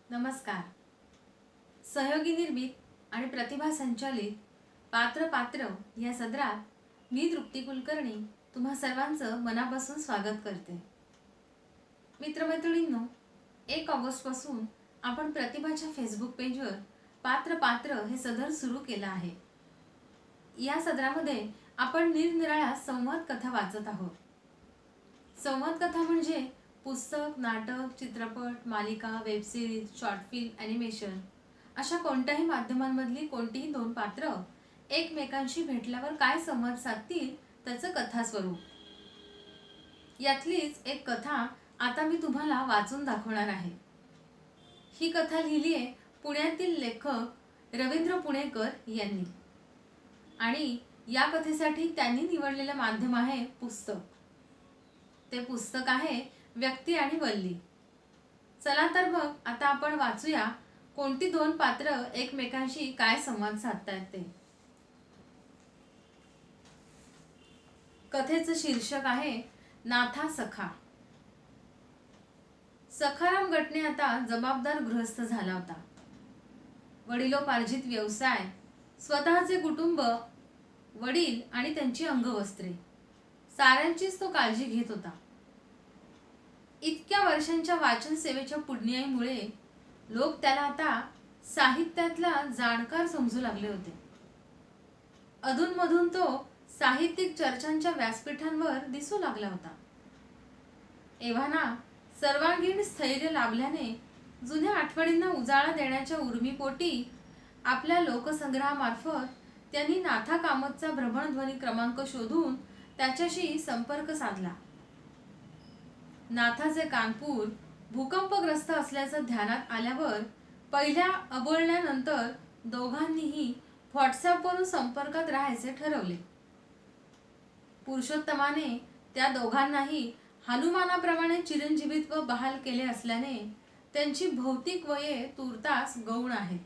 नमस्कार. सहयोगी निर्मित आणि प्रतिभा संचालित पात्र पात्र या सदरात मी तृप्ती कुलकर्णी तुम्हा सर्वांचं मनापासून स्वागत करते. मित्रमैत्रिणींनो, 1 ऑगस्टपासून आपण प्रतिभाच्या फेसबुक पेजवर पात्र पात्र हे सदर सुरू केलं आहे. या सदरामध्ये आपण निरनिराळ्या संवाद कथा वाचत आहोत. संवाद कथा म्हणजे पुस्तक, नाटक, चित्रपट, मालिका, web series, short film, animation अशा कोणत्याही माध्यमांमधली कोणतीही दोन पात्र एकमेकांशी भेटल्यावर काय संवाद साधतील त्याचं कथास्वरूप. यातलीच एक कथा आता मी तुम्हाला वाचून दाखवणार आहे. ही कथा लिहिली आहे पुण्यातील लेखक रवींद्र पुणेकर यांनी आणि या कथेसाठी त्यांनी निवडलेलं माध्यम आहे पुस्तक. ते पुस्तक आहे व्यक्ती आणि वल्ली. चला तर मग आता आपण वाचूया कोणती दोन पात्र एकमेकांशी काय संवाद साधतायत ते. कथेचं शीर्षक आहे नाथा सखा. सखाराम गटणे आता जबाबदार गृहस्थ झाला होता. वडिलोपार्जित व्यवसाय, स्वतःचे कुटुंब, वडील आणि त्यांची अंगवस्त्रे साऱ्यांचीच तो काळजी घेत होता. इतक्या वर्षांच्या वाचन सेवेच्या पुण्याईमुळे लोक त्याला आता साहित्यातला जाणकार समजू लागले होते. अधूनमधून तो साहित्यिक चर्चांच्या व्यासपीठांवर दिसू लागला होता. एव्हाना सर्वांगीण स्थैर्य लाभल्याने जुन्या आठवणींना उजाळा देण्याच्या उर्मीपोटी आपल्या लोकसंग्रहामार्फत त्यांनी नाथा कामतचा भ्रमणध्वनी क्रमांक शोधून त्याच्याशी संपर्क साधला. नाथाचे कानपूर भूकंपग्रस्त असल्याचं ध्यानात आल्यावर पहिल्या अबोलण्यानंतर दोघांनीही व्हॉट्सॲपवरून संपर्कात राहायचे ठरवले. पुरुषोत्तमाने त्या दोघांनाही हनुमानाप्रमाणे चिरंजीवित्व बहाल केले असल्याने त्यांची भौतिक वये तूर्तास गौण आहेत.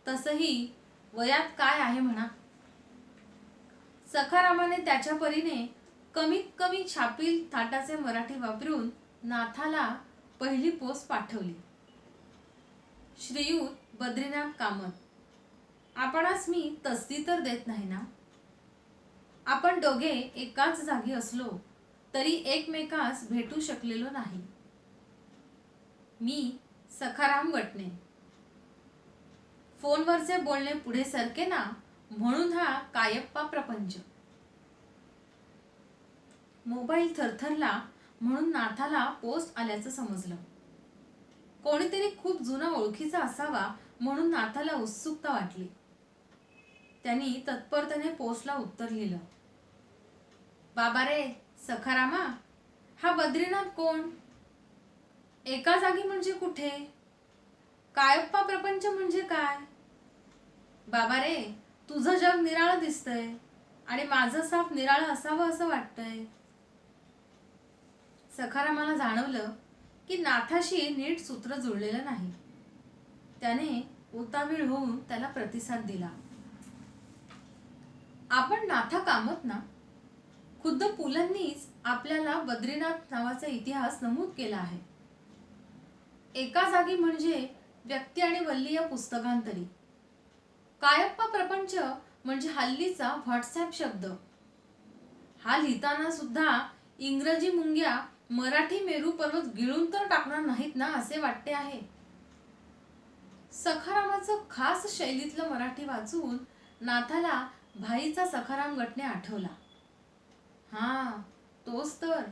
तसही वयात काय आहे म्हणा. सखारामाने त्याच्या परीने कमीत कमी छापील थाटाचे मराठी वापरून नाथाला पहिली पोस्ट पाठवली. श्रीयुत बद्रीनाथ कामत, आपणास मी तसदी तर देत नाही ना. आपण दोघे एकाच जागी असलो तरी एकमेकास भेटू शकलेलो नाही. मी सखाराम गटणे. फोनवरचे बोलणे पुढे सरके ना म्हणून हा कायप्पा प्रपंच. मोबाईल थरथरला म्हणून नाथाला पोस्ट आल्याचं समजलं. कोणीतरी खूप जुना ओळखीचा असावा म्हणून नाथाला उत्सुकता वाटली. त्यांनी तत्परतेने पोस्टला उत्तर लिहिलं. बाबा रे सखारामा, हा बद्रीनाथ कोण? एका जागी म्हणजे कुठे? कायप्पा प्रपंच म्हणजे काय? बाबा रे, तुझं जग निराळं दिसतंय आणि माझं साफ निराळं असावं असं वाटतंय. सखारामाला जाणवलं की नाथाशी नीट सूत्र जुळलेलं नाही. त्याने उतावीळ होऊन त्याला प्रतिसाद दिला. आपण नाथा कामत ना? खुद्द पुलंनीच आपल्याला बद्रीनाथ नावाचा इतिहास नमूद केला आहे. एका जागी म्हणजे व्यक्ती आणि वल्ली या पुस्तकांतरी. कायप्पा प्रपंच म्हणजे हल्लीचा व्हॉट्सॲप शब्द. हा लिहिताना सुद्धा इंग्रजी मुंग्या मराठी मेरू पर्वत गिळून तर टाकणार नाहीत ना असे वाटते आहे. सखारामाचं खास शैलीतलं मराठी वाचून नाथाला भाईचा सखाराम गटणे आठवला. हा, तोच तर.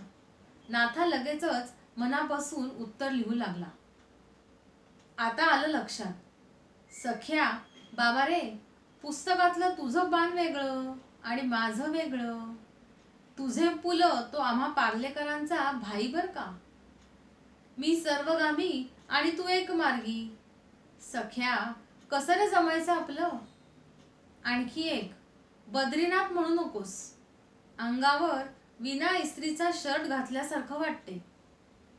नाथा लगेचच मनापासून उत्तर लिहू लागला. आता आलं लक्षात. सख्या, बाबा रे, पुस्तकातलं तुझं बाण वेगळं आणि माझं वेगळं. तुझे पुल तो आम्हा पार्लेकरांचा भाई बर का. मी सर्वगामी आणि तू एक मार्गी. सख्या, कसं रे जमायचं आपलं? आणखी एक, बद्रीनाथ म्हणू नकोस. अंगावर विना इस्त्रीचा शर्ट घातल्यासारखं वाटते.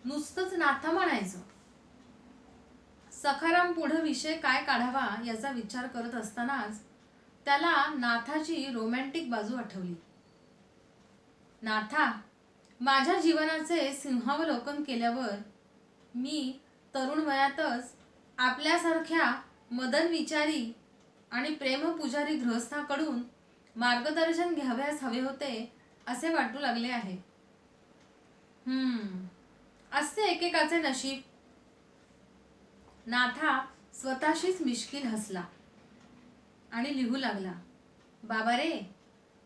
नुसतंच नाथा म्हणायचं. सखाराम पुढे विषय काय काढावा याचा विचार करत असतानाच त्याला नाथाची रोमॅन्टिक बाजू आठवली. नाथा, माझ्या जीवनाचे सिंहावलोकन केल्यावर मी तरुण वयातच आपल्यासारख्या मदन विचारी आणि प्रेमपुजारी गृहस्थाकडून मार्गदर्शन घ्यावयास हवे होते असे वाटू लागले आहे. असते एकेकाचे नशीब. नाथा स्वतःशीच मिश्किल हसला आणि लिहू लागला. बाबा रे,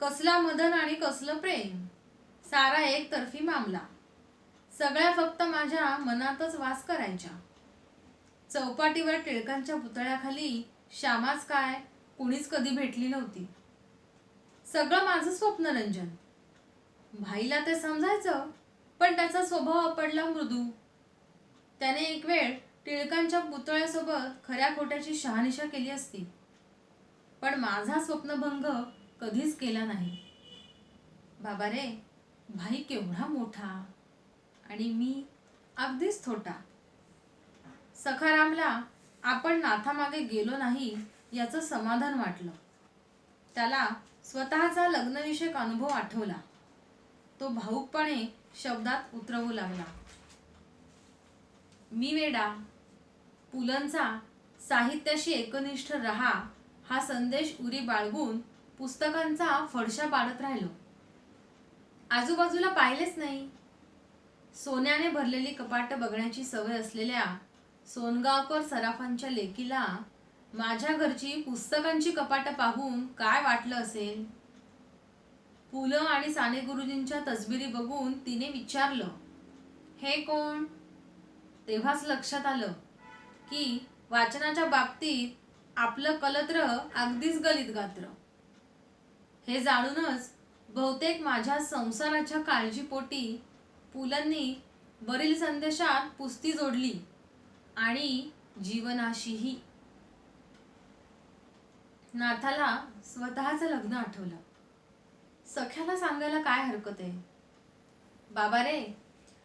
कसला मदन आणि कसलं प्रेम, सारा एकतर्फी मामला. सगळ्या फक्त माझ्या मनातच वास करायच्या. चौपाटीवर टिळकांच्या पुतळ्याखाली श्यामाच काय कुणीच कधी भेटली नव्हती. सगळं माझं स्वप्नरंजन. भाईला ते समजायचं, पण त्याचा स्वभाव आपडला मृदू. त्याने एक वेळ टिळकांच्या पुतळ्यासोबत खऱ्या खोट्याची शहानिशा केली असती, पण माझा स्वप्नभंग कधीच केला नाही. बाबा रे, भाई केवढा मोठा आणि मी अगदीच छोटा. सखारामला आपण नाथामागे गेलो नाही याचं समाधान वाटलं. त्याला स्वतःचा लग्नविषयक अनुभव आठवला. तो भाऊकपणे शब्दात उतरवू लागला. मी वेडा, पुलंचा साहित्याशी एकनिष्ठ रहा हा संदेश उरी बाळगून पुस्तकांचा फडशा पाडत राहिलो. आजूबाजूला पाहिलेच नाही. सोन्याने भरलेली कपाट बघण्याची सवय असलेल्या सोनगावकर सराफांच्या लेकीला माझ्या घरची पुस्तकांची कपाट पाहून काय वाटलं असेल. पु ल आणि साने गुरुजींच्या तसबिरी बघून तिने विचारलं, हे कोण? तेव्हाच लक्षात आलं की वाचनाच्या बाबतीत आपलं कलत्र अगदीच गलित गात्र. हे जाणूनच बहुतेक माझ्या संसाराच्या काळजीपोटी पुलंनी वरील संदेशात पुस्ती जोडली आणि जीवनाशीही. नाथाला स्वतःचं लग्न आठवलं. सख्याला सांगायला काय हरकत आहे. बाबा रे,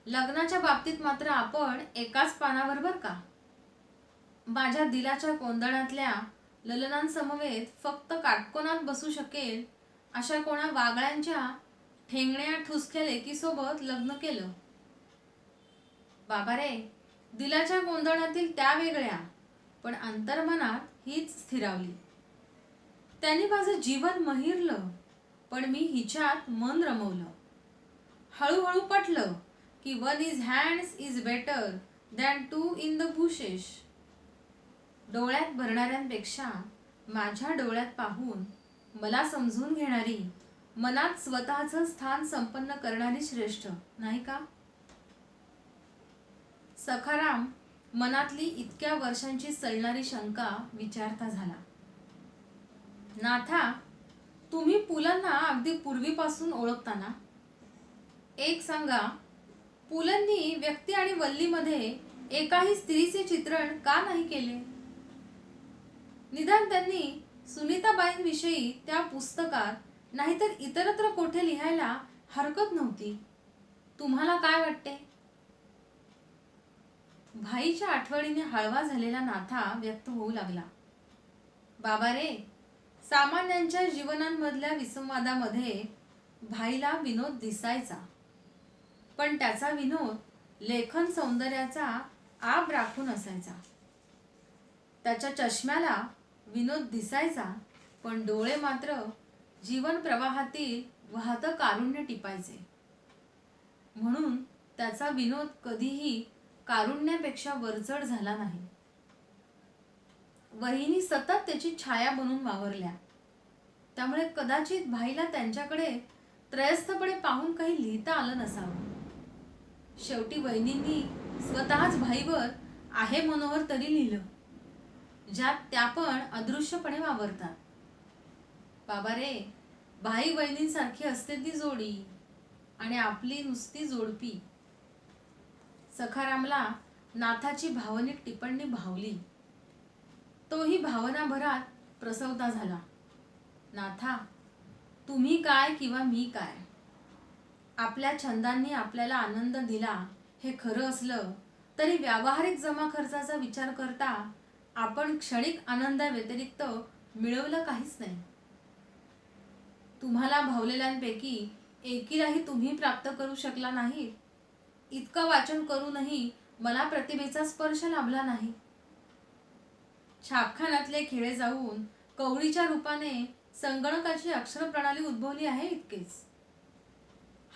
लग्नाच्या बाबतीत मात्र आपण एकाच पानावर बर का. माझ्या दिलाच्या कोंदणातल्या ललनांसमवेत फक्त काटकोनात बसू शकेल अशा कोणा वागळ्यांच्या ठेंगण्या ठुसक्या लेकीसोबत लग्न केलं. बाबा रे, दिलाच्या कोंदणातील त्या वेगळ्या, पण अंतर्मनात हीच स्थिरावली. त्यांनी माझं जीवन महिरलं, पण मी हिच्यात मन रमवलं. हळूहळू पटलं की one is hands is better than two in the bushes. डोळ्यात भरणाऱ्यांपेक्षा माझ्या डोळ्यात पाहून मला समजून घेणारी, मनात स्वतःचं स्थान संपन्न करणारी श्रेष्ठ, नाही का? सखाराम मनातली इतक्या वर्षांची सळणारी शंका विचारता झाला. नाथा, तुम्ही पुलंना अगदी पूर्वीपासून ओळखता ना? एक सांगा, पुलंनी व्यक्ती आणि वल्लीमध्ये एकाही स्त्रीचे चित्रण का नाही केले? निदान त्यांनी सुनीताबाईंविषयी त्या पुस्तकात नाहीतर इतरत्र कोठे लिहायला हरकत नव्हती. तुम्हाला काय वाटते? भाईच्या आठवणीने हळवा झालेला नाथा व्यक्त होऊ लागला. बाबा रे, सामान्यांच्या जीवनांमधल्या विसंवादामध्ये भाईला विनोद दिसायचा, पण त्याचा विनोद लेखन सौंदर्याचा आब राखून असायचा. त्याच्या चष्म्याला विनोद दिसायचा, पण डोळे मात्र जीवन प्रवाहातील वाहतं कारुण्य टिपायचे. म्हणून त्याचा विनोद कधीही कारुण्यापेक्षा वरचढ झाला नाही. वहिनी सतत त्याची छाया बनून वावरल्या, त्यामुळे कदाचित भाईला त्यांच्याकडे त्रयस्थपणे पाहून काही लिहिता आलं नसावं. शेवटी वहिनींनी स्वतःच भाईवर आहे मनोहर तरी लिहिलं, ज्यात त्या पण अदृश्यपणे वावरतात. बाबा रे, भाई वहिनींसारखी असते ती जोडी आणि आपली नुसती जोडपी. सखारामला नाथाची भावनिक टिप्पणी भावली. तोही भावनाभरात प्रसवता झाला. नाथा, तुम्ही काय किंवा मी काय, आपल्या छंदांनी आपल्याला आनंद दिला हे खरं असलं तरी व्यावहारिक जमा खर्चाचा विचार करता आपण क्षणिक आनंदाव्यतिरिक्त मिळवलं काहीच नाही. तुम्हाला भावलेल्यांपैकी एकीलाही तुम्ही प्राप्त करू शकला नाही. इतकं वाचन करूनही मला प्रतिभेचा स्पर्श लाभला नाही. छापखान्यातले खेळे जाऊन कवळीच्या रूपाने संगणकाची अक्षर प्रणाली उद्भवली आहे इतकेच.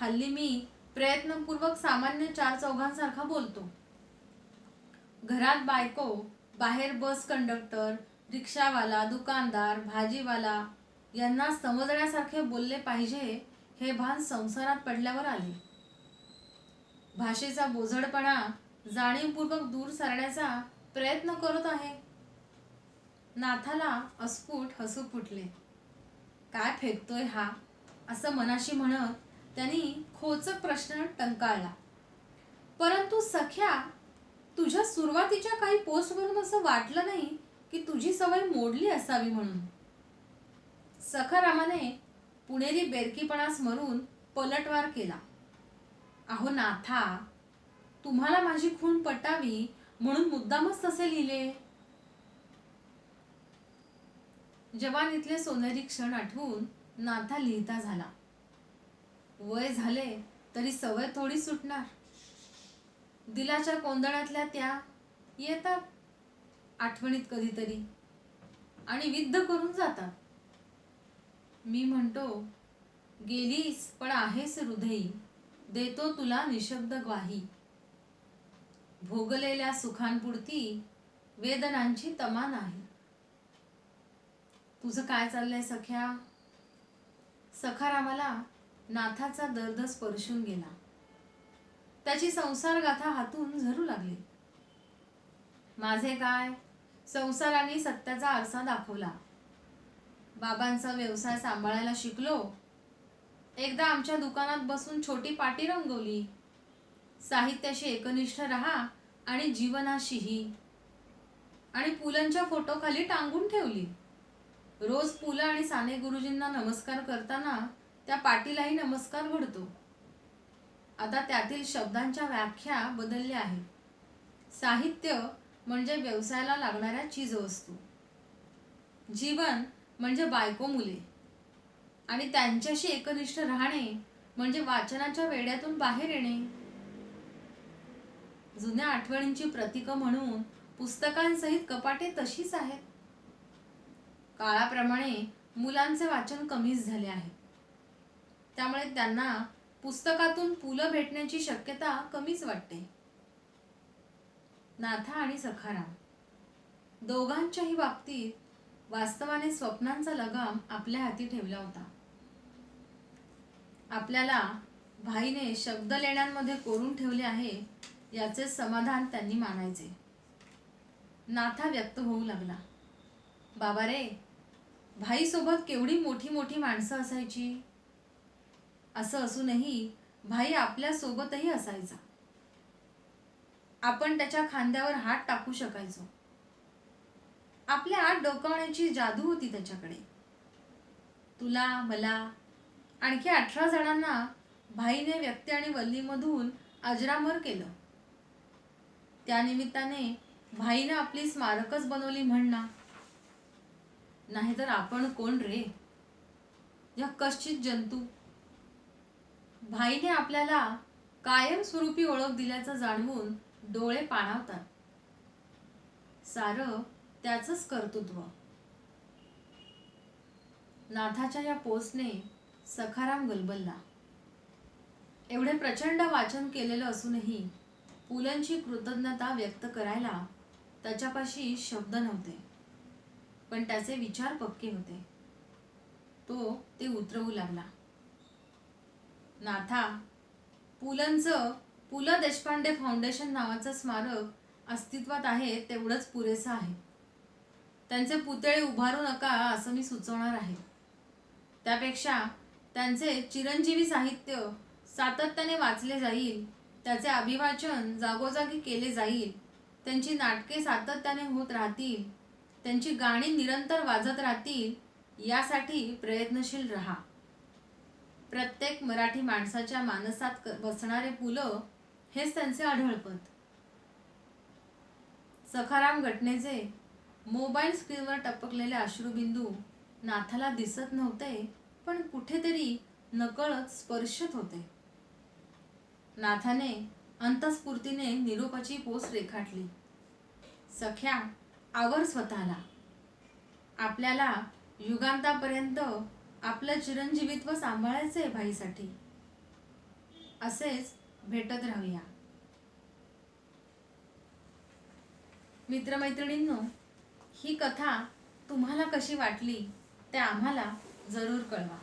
हल्ली मी प्रयत्नपूर्वक सामान्य चार चौघांसारखा बोलतो. घरात बायको, बाहेर बस कंडक्टर, रिक्षावाला, दुकानदार, भाजीवाला यांना समजण्यासारखे बोलले पाहिजे हे भान संसारात पडल्यावर आले. भाषेचा बोजडपणा जाणीवपूर्वक दूर सारण्याचा प्रयत्न करत आहे. नाथाला अस्फुट हसू फुटले. काय फेकतोय हा, असं मनाशी म्हणत त्यांनी खोचक प्रश्न टंकाळला. परंतु सख्या, तुझ्या सुरुवातीच्या काही पोस्टवरून असं वाटलं नाही की तुझी सवय मोडली असावी म्हणून. सखारामाने पुणेरी बेरकीपणा स्मरून पलटवार केला. अहो नाथा, तुम्हाला माझी खूण पटावी म्हणून मुद्दामच तसे लिहिले. जवानीतले सोनेरी क्षण आठवून नाथा लिहिता झाला. वय झाले तरी सवय थोडी सुटणार. दिलाच्या कोंदणातल्या त्या येतात आठवणीत कधीतरी आणि विद्ध करून जातात. मी म्हणतो, गेलीस पण आहेस हृदयी, देतो तुला निशब्द ग्वाही. भोगलेल्या सुखांपुरती वेदनांची तमा नाही. तुझं काय चाललंय सख्या? सखारामाला नाथाचा दर्द स्पर्शून गेला. त्याची संसार गाथा हातून झरू लागली. माझे काय, संसाराने सत्याचा आरसा दाखवला. बाबांचा व्यवसाय सांभाळायला शिकलो. एकदा आमच्या दुकानात बसून छोटी पाटी रंगवली. साहित्याशी एकनिष्ठ राहा आणि जीवनाशीही, आणि पुलंच्या फोटो खाली टांगून ठेवली. रोज पुलं आणि साने गुरुजींना नमस्कार करताना त्या पाटीलाही नमस्कार घडतो. आता त्यातील शब्दांच्या व्याख्या बदलल्या आहेत. साहित्य म्हणजे व्यवसायाला लागणाऱ्या चीजवस्तू. जीवन म्हणजे बायको मुले, आणि त्यांच्याशी एकनिष्ठ राहणे म्हणजे वाचनाच्या वेड्यातून बाहेर येणे. जुन्या आठवणींची प्रतीक म्हणून पुस्तकांसहित कपाटे तशीच आहेत. काळाप्रमाणे मुलांचे वाचन कमीच झाले आहे. त्यामुळे त्यांना पुस्तकातून पुलं भेटण्याची शक्यता कमीच वाटते. नाथा आणि सखाराम दोघांच्याही बाबतीत वास्तवाने स्वप्नांचा लगाम आपल्या हाती ठेवला होता. आपल्याला भाईने शब्द लेण्यांमध्ये कोरून ठेवले आहे याचे समाधान त्यांनी मानायचे. नाथा व्यक्त होऊ लागला. बाबा रे, भाईसोबत केवढी मोठी मोठी माणसं असायची. असं असूनही भाई आपल्या सोबतही असायचा. आपण त्याच्या खांद्यावर हात टाकू शकायचो. आपल्या आत डोकावण्याची जादू होती त्याच्याकडे. तुला, मला, आणखी 18 जणांना भाईने व्यक्ती आणि वल्लीमधून अजरामर केलं. त्यानिमित्ताने भाईने आपली स्मारकच बनवली म्हणना. नाहीतर आपण कोण रे, या कश्चित जंतू. भाईने आपल्याला कायमस्वरूपी ओळख दिल्याचं जाणवून डोळे पाणावतात. सारं त्याचंच कर्तृत्व. नाथाच्या या पोस्टने सखाराम गलबलला. एवढे प्रचंड वाचन केलेलं असूनही पुलंची कृतज्ञता व्यक्त करायला त्याच्यापाशी शब्द नव्हते. पण त्याचे विचार पक्के होते. तो ते उतरवू लागला. नाथा, पुलंचं पु ल देशपांडे फाउंडेशन नावाचं स्मारक अस्तित्वात आहे तेवढंच पुरेसं आहे. त्यांचे पुतळे उभारू नका असं मी सुचवणार आहे. त्यापेक्षा त्यांचे चिरंजीवी साहित्य सातत्याने वाचले जाईल, त्याचे अभिवाचन जागोजागी केले जाईल, त्यांची नाटके सातत्याने होत राहतील, त्यांची गाणी निरंतर वाजत राहतील, यासाठी प्रयत्नशील रहा. प्रत्येक मराठी माणसाच्या मानसात बसणारे पु ल हेच त्यांचे आढळपद. सखाराम घटनेचे मोबाईल स्क्रीनवर टपकलेले अश्रुबिंदू नाथाला दिसत नव्हते, पण कुठेतरी नकळत स्पर्शत होते. नाथाने अंतस्फूर्तीने निरोपाची पोस रेखाटली. सख्या, आवर स्वतःला. आपल्याला युगांतापर्यंत आपलं चिरंजीवित्व सांभाळायचंय भाईसाठी. असेच भेटत राहूया. मित्रमैत्रिणींनो, ही कथा तुम्हाला कशी वाटली ते आम्हाला जरूर कळवा.